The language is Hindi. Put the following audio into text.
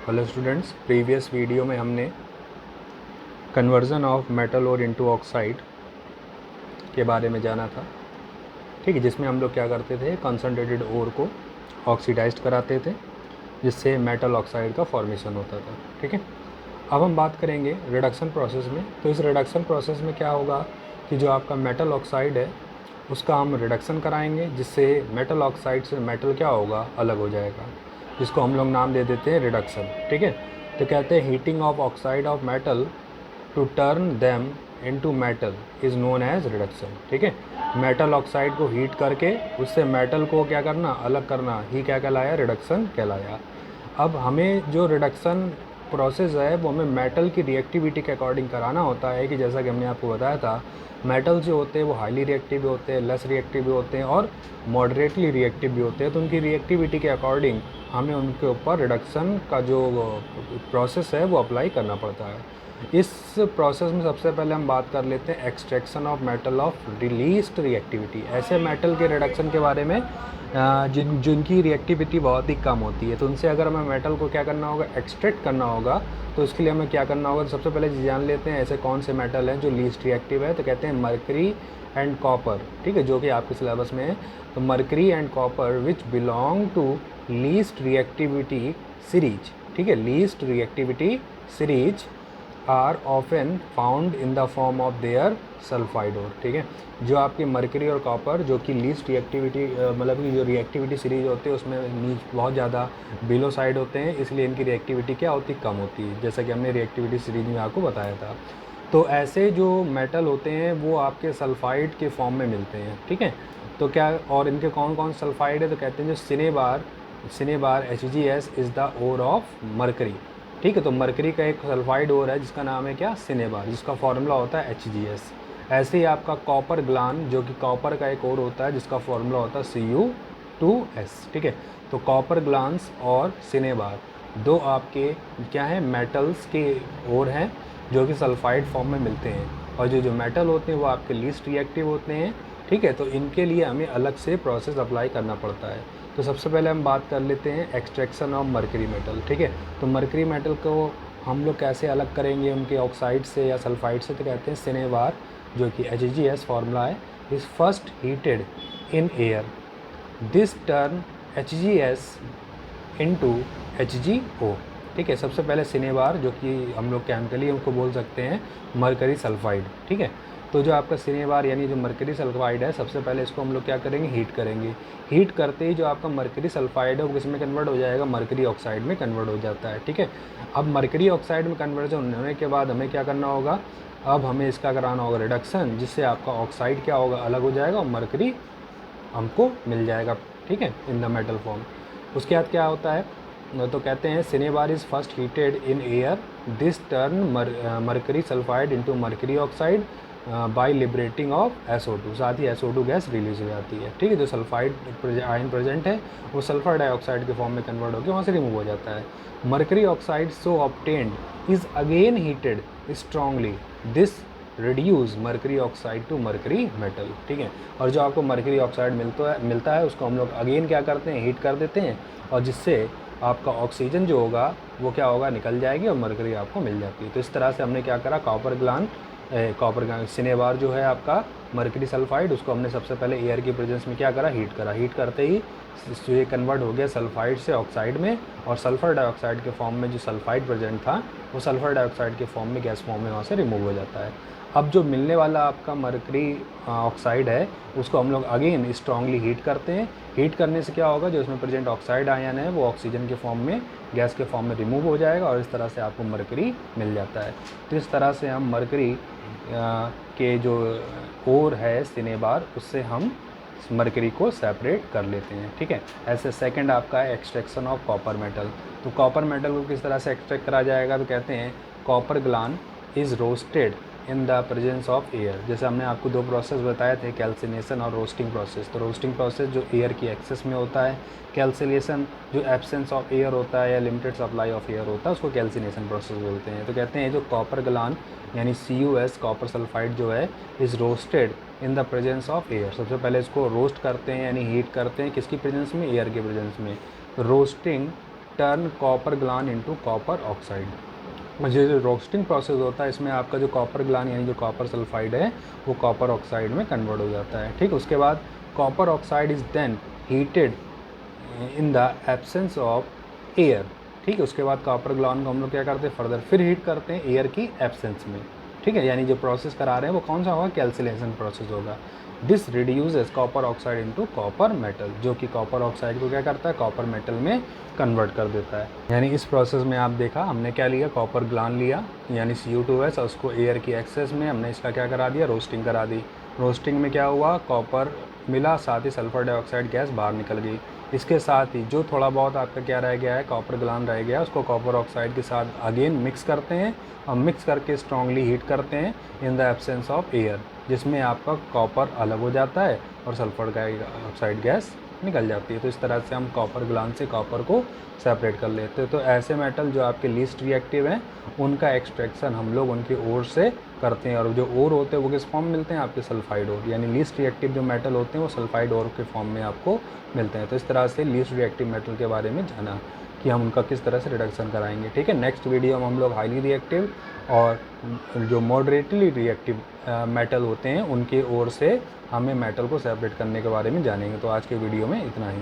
हेलो स्टूडेंट्स, प्रीवियस वीडियो में हमने कन्वर्ज़न ऑफ मेटल और इनटू ऑक्साइड के बारे में जाना था। ठीक है, जिसमें हम लोग क्या करते थे, कंसनट्रेटेड ओर को ऑक्सीडाइज्ड कराते थे जिससे मेटल ऑक्साइड का फॉर्मेशन होता था। ठीक है, अब हम बात करेंगे रिडक्शन प्रोसेस में। तो इस रिडक्शन प्रोसेस में क्या होगा कि जो आपका मेटल ऑक्साइड है उसका हम रिडक्शन कराएंगे जिससे मेटल ऑक्साइड से मेटल क्या होगा, अलग हो जाएगा, जिसको हम लोग नाम दे देते हैं रिडक्शन। ठीक है, तो कहते हैं heating of oxide of metal to turn them into metal is known as reduction. ठीक है, मेटल ऑक्साइड को हीट करके उससे मेटल को क्या करना, अलग करना ही क्या कहलाया, रिडक्शन कहलाया। अब हमें जो रिडक्शन प्रोसेस है वो हमें मेटल की रिएक्टिविटी के अकॉर्डिंग कराना होता है कि जैसा कि हमने आपको बताया था, मेटल जो होते हैं वो हाईली रिएक्टिव भी होते हैं, लेस रिएक्टिव भी होते हैं और मॉडरेटली रिएक्टिव भी होते हैं। तो उनकी रिएक्टिविटी के अकॉर्डिंग हमें उनके ऊपर रिडक्शन का जो प्रोसेस है वो अप्लाई करना पड़ता है। इस प्रोसेस में सबसे पहले हम बात कर लेते हैं extraction of metal of least reactivity. ऐसे मेटल के रिडक्शन के बारे में जिनकी रिएक्टिविटी बहुत ही कम होती है, तो उनसे अगर हमें मेटल को क्या करना होगा, एक्सट्रैक्ट करना होगा, तो इसके लिए हमें क्या करना होगा। तो सबसे पहले जान लेते हैं ऐसे कौन से मेटल हैं जो लीस्ट रिएक्टिव है। तो कहते हैं मरकरी एंड कॉपर। ठीक है, जो कि आपके सिलेबस में है। तो mercury and copper which belong to least reactivity series. ठीक है, least reactivity series are often found in the form of their sulphide ore. ठीक है, जो आपकी मरकरी और कॉपर जो कि लीस्ट रिएक्टिविटी मतलब कि जो रिएक्टिविटी सीरीज होती है उसमें बहुत ज़्यादा बिलो साइड होते हैं, इसलिए इनकी रिएक्टिविटी क्या होती है, कम होती है, जैसा कि हमने रिएक्टिविटी सीरीज में आपको बताया था। तो ऐसे जो मेटल होते हैं वो आपके सल्फाइड के फॉर्म में मिलते हैं। ठीक है, तो क्या और इनके कौन कौन सल्फाइड है, तो कहते हैं जो cinnabar HgS is the ore of mercury. ठीक है, तो मरकरी का एक सल्फाइड ओर है जिसका नाम है क्या, सिनेबार, जिसका फॉर्मूला होता है HgS। ऐसे ही आपका कॉपर ग्लान जो कि कॉपर का एक और होता है जिसका फॉर्मूला होता है Cu2S। ठीक है, तो कॉपर ग्लान्स और सिनेबार दो आपके क्या हैं, मेटल्स के ओर हैं जो कि सल्फाइड फॉर्म में मिलते हैं। और जो मेटल होते हैं वो आपके लीस्ट रिएक्टिव होते हैं। ठीक है, तो इनके लिए हमें अलग से प्रोसेस अप्लाई करना पड़ता है। तो सबसे पहले हम बात कर लेते हैं एक्सट्रैक्शन ऑफ मरकरी मेटल। ठीक है, तो मरकरी मेटल को हम लोग कैसे अलग करेंगे उनके ऑक्साइड से या सल्फाइड से, तो कहते हैं सिनेबार जो कि HgS फार्मूला है, is first heated in air, this turn HgS into HgO। ठीक है, सबसे पहले सिनेबार जो कि हम लोग केमिकली उनको बोल सकते हैं मरकरी सल्फाइड। ठीक है, तो जो आपका सिनेबार यानी जो मरकरी सल्फाइड है, सबसे पहले इसको हम लोग क्या करेंगे, हीट करेंगे। हीट करते ही जो आपका मरकरी सल्फाइड है वो किस में कन्वर्ट हो जाएगा, मरकरी ऑक्साइड में कन्वर्ट हो जाता है। ठीक है, अब मरकरी ऑक्साइड में कन्वर्जन होने के बाद हमें क्या करना होगा, अब हमें इसका कराना होगा रिडक्शन, जिससे आपका ऑक्साइड क्या होगा, अलग हो जाएगा और मरकरी हमको मिल जाएगा। ठीक है, इन द मेटल फॉर्म। उसके बाद क्या होता है, तो कहते हैं cinnabar is first heated in air, this turn mercury sulphide into mercury oxide by liberating off SO2। साथ ही SO2 गैस रिलीज हो जाती है। ठीक है, जो सल्फाइड आयन प्रेजेंट है वो सल्फर डाइऑक्साइड के फॉर्म में कन्वर्ट होकर वहाँ से रिमूव हो जाता है। Mercury oxide so obtained is again heated strongly, this reduce mercury oxide to mercury metal. ठीक है, और जो आपको मरकरी ऑक्साइड मिलता है उसको हम लोग अगेन क्या करते हैं, हीट कर देते हैं, और जिससे आपका ऑक्सीजन जो होगा वो क्या होगा, निकल जाएगी और मरकरी आपको मिल जाती है। तो इस तरह से हमने क्या करा, कॉपर ग्लान सिनेबार जो है आपका मरकरी सल्फाइड, उसको हमने सबसे पहले एयर की प्रेजेंस में क्या करा, हीट करा। हीट करते ही ये कन्वर्ट हो गया सल्फाइड से ऑक्साइड में, और सल्फर डाइऑक्साइड के फॉर्म में जो सल्फाइड प्रेजेंट था वो सल्फर डाइऑक्साइड के फॉर्म में गैस फॉर्म में वहाँ से रिमूव हो जाता है। अब जो मिलने वाला आपका मरकरी ऑक्साइड है उसको हम लोग अगेन स्ट्रांगली हीट करते हैं। हीट करने से क्या होगा, जो इसमें प्रेजेंट ऑक्साइड आयन है वो ऑक्सीजन के फॉर्म में, गैस के फॉर्म में रिमूव हो जाएगा और इस तरह से आपको मरकरी मिल जाता है। तो इस तरह से हम मरकरी के जो ओर है सिनेबार, उससे हम मरकरी को सेपरेट कर लेते हैं। ठीक है, ऐसे सेकंड आपका है एक्सट्रैक्शन ऑफ कॉपर मेटल। तो कॉपर मेटल को किस तरह से एक्सट्रैक्ट करा जाएगा, तो कहते हैं copper Glenn is roasted in the presence of air. जैसे हमने आपको दो प्रोसेस बताए थे, कैल्सिनेशन और रोस्टिंग प्रोसेस। तो रोस्टिंग प्रोसेस जो एयर की एक्सेस में होता है, कैल्सिनेशन जो एब्सेंस ऑफ एयर होता है या लिमिटेड सप्लाई ऑफ एयर होता है, उसको कैल्सिनेशन प्रोसेस बोलते हैं। तो कहते हैं जो कॉपर ग्लान यानी CuS कॉपर सल्फाइड जो है, is roasted in the presence of air. सबसे पहले इसको रोस्ट करते हैं यानी हीट करते हैं, किसकी प्रेजेंस में, एयर के प्रेजेंस में। रोस्टिंग टर्न कॉपर ग्लान इनटू कॉपर ऑक्साइड। मुझे जो रोस्टिंग प्रोसेस होता है इसमें आपका जो कॉपर ग्लान यानी जो कॉपर सल्फाइड है वो कॉपर ऑक्साइड में कन्वर्ट हो जाता है। ठीक, उसके बाद copper oxide is then heated in the absence of air. ठीक है, उसके बाद कॉपर ग्लान को हम लोग क्या करते हैं, फर्दर फिर हीट करते हैं एयर की एब्सेंस में। ठीक है, यानी जो प्रोसेस करा रहे हैं वो कौन सा होगा, कैल्सिलेशन प्रोसेस होगा। This reduces copper oxide into copper metal, जो कि कॉपर ऑक्साइड को क्या करता है, कॉपर मेटल में कन्वर्ट कर देता है। यानी इस प्रोसेस में आप देखा हमने क्या लिया, कॉपर ग्लान लिया यानी Cu2S, और उसको एयर की एक्सेस में हमने इसका क्या करा दिया, रोस्टिंग करा दी। रोस्टिंग में क्या हुआ, कॉपर मिला, साथ ही सल्फर डाइऑक्साइड गैस बाहर निकल गई। इसके साथ ही जो थोड़ा बहुत आपका क्या रह गया है, कॉपर ग्लान रह गया, उसको कॉपर ऑक्साइड के साथ अगेन मिक्स करते हैं और मिक्स करके स्ट्रांगली हीट करते हैं इन द एब्सेंस ऑफ एयर, जिसमें आपका कॉपर अलग हो जाता है और सल्फर डाइऑक्साइड गैस निकल जाती है। तो इस तरह से हम कॉपर ग्लान से कॉपर को सेपरेट कर लेते हैं। तो ऐसे मेटल जो आपके लीस्ट रिएक्टिव हैं उनका एक्सट्रैक्शन हम लोग उनकी ओर से करते हैं, और जो ओर होते हैं वो किस फॉर्म मिलते हैं, आपके सल्फाइड ओर, यानी लीस्ट रिएक्टिव जो मेटल होते हैं वो सल्फाइड ओर के फॉर्म में आपको मिलते हैं। तो इस तरह से लीस्ट रिएक्टिव मेटल के बारे में जाना कि हम उनका किस तरह से रिडक्शन कराएंगे। ठीक है, नेक्स्ट वीडियो में हम लोग हाईली रिएक्टिव और जो मॉडरेटली रिएक्टिव मेटल होते हैं उनके ओर से हमें मेटल को सेपरेट करने के बारे में जानेंगे। तो आज के वीडियो में इतना ही।